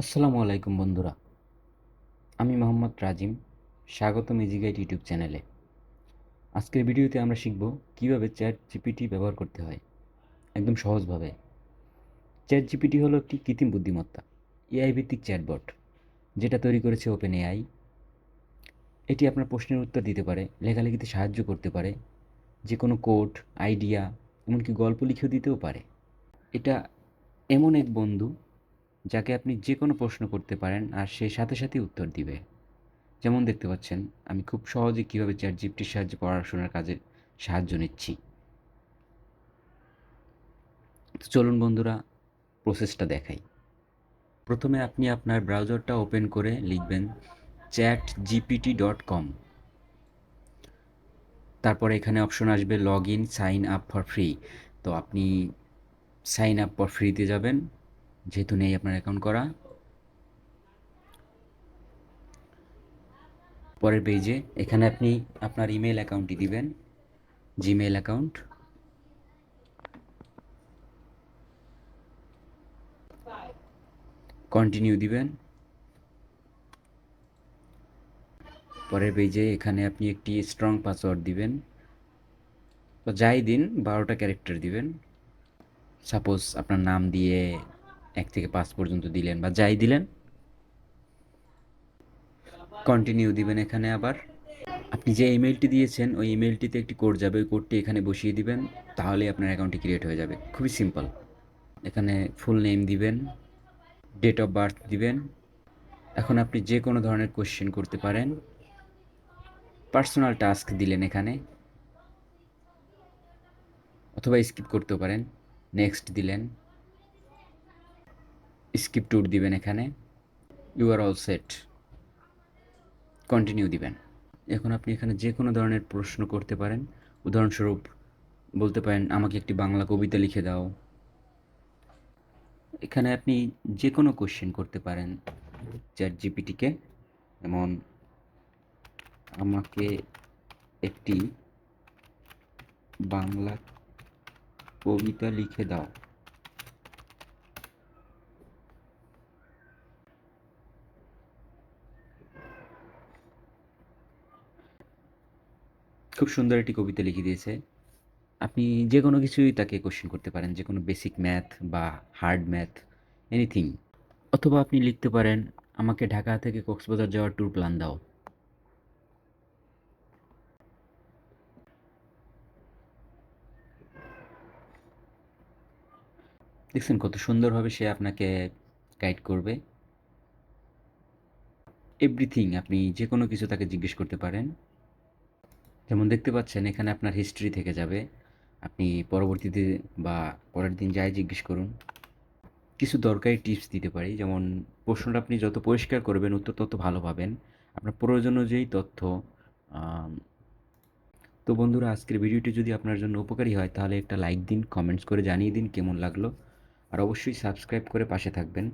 আসসালামু আলাইকুম বন্ধুরা। আমি মোহাম্মদ রাজিম। স্বাগতম ইজি গাইড ইউটিউব চ্যানেলে। আজকের ভিডিওতে আমরা শিখব কিভাবে চ্যাট জিপিটি ব্যবহার করতে হয় একদম সহজভাবে। চ্যাট জিপিটি হলো একটি কৃত্রিম বুদ্ধিমত্তা, এআই ভিত্তিক চ্যাটবট, যেটা তৈরি করেছে ওপেন এআই। এটি আপনার প্রশ্নের উত্তর দিতে পারে, লেখালেখিতে সাহায্য করতে পারে, যে কোনো কোড, আইডিয়া, এমনকি গল্প লিখেও দিতেও পারে। এটা এমন এক বন্ধু যাকে আপনি যে কোনো প্রশ্ন করতে পারেন আর সে সাথে সাথেই উত্তর দিবে। যেমন দেখতে পাচ্ছেন, আমি খুব সহজে কীভাবে চ্যাটজিপিটির সাহায্যে পড়াশোনার কাজে সাহায্য নিচ্ছি। তো চলুন বন্ধুরা, প্রসেসটা দেখাই। প্রথমে আপনি আপনার ব্রাউজারটা ওপেন করে লিখবেন chatgpt.com। তারপরে এখানে অপশন আসবে log in sign up for free. তো আপনি সাইন আপ ফর ফ্রিতে যাবেন, যেহেতু নেই আপনার অ্যাকাউন্ট করা। পরের পেজে এখানে আপনি আপনার ইমেল অ্যাকাউন্টটি দিবেন, জিমেল অ্যাকাউন্ট। কন্টিনিউ দিবেন। পরের পেজে এখানে আপনি একটি স্ট্রং পাসওয়ার্ড দিবেন, তো যাই দিন 12টা ক্যারেক্টার দিবেন। সাপোজ আপনার নাম দিয়ে 1 থেকে 5 পর্যন্ত দিলেন বা যাই দিলেন। কন্টিনিউ দিবেন এখানে আবার। আপনি যে ইমেলটি দিয়েছেন ওই ইমেলটিতে একটি কোড যাবে, ওই কোডটি এখানে বসিয়ে দিবেন, তাহলেই আপনার অ্যাকাউন্টটি ক্রিয়েট হয়ে যাবে। খুবই সিম্পল। এখানে ফুল নেম দিবেন, ডেট অফ বার্থ দিবেন। এখন আপনি যে কোনো ধরনের কোয়েশ্চেন করতে পারেন। পার্সোনাল টাস্ক দিলেন এখানে, অথবা স্কিপ করতেও পারেন। নেক্সট দিলেন, স্কিপ ট্যুর দিবেন এখানে। You are all set. Continue দিবেন। এখন আপনি এখানে যে কোনো ধরনের প্রশ্ন করতে পারেন। উদাহরণস্বরূপ বলতে পারেন, আমাকে একটি বাংলা কবিতা লিখে দাও। এখানে আপনি যে কোনো কোশ্চেন করতে পারেন চ্যাট জিপিটিকে। যেমন, আমাকে একটি বাংলা কবিতা লিখে দাও। খুব সুন্দর একটি কবিতা লিখে দিয়েছে। আপনি যে কোনো কিছুই তাকে কোশ্চেন করতে পারেন, যে কোনো বেসিক ম্যাথ বা হার্ড ম্যাথ, এনিথিং। অথবা আপনি লিখতে পারেন, আমাকে ঢাকা থেকে কক্সবাজার যাওয়ার ট্যুর প্ল্যান দাও। দেখছেন কত সুন্দরভাবে সে আপনাকে গাইড করবে। এভরিথিং, আপনি যে কোনো কিছু তাকে জিজ্ঞেস করতে পারেন। যেমন দেখতে পাচ্ছেন এখানে আপনার হিস্ট্রি থেকে যাবে। আপনি পরবর্তীতে বা পরের দিন যাই জিজ্ঞেস করুন। কিছু দরকারি টিপস দিতে পারি, যেমন প্রশ্নটা আপনি যত পরিষ্কার করবেন উত্তর তত ভালো পাবেন। আপনার প্রয়োজন অনুযায়ী তথ্য। আম তো বন্ধুরা, আজকের ভিডিওটি যদি আপনার জন্য উপকারী হয় তাহলে একটা লাইক দিন, কমেন্টস করে জানিয়ে দিন কেমন লাগলো। আর অবশ্যই সাবস্ক্রাইব করে পাশে থাকবেন।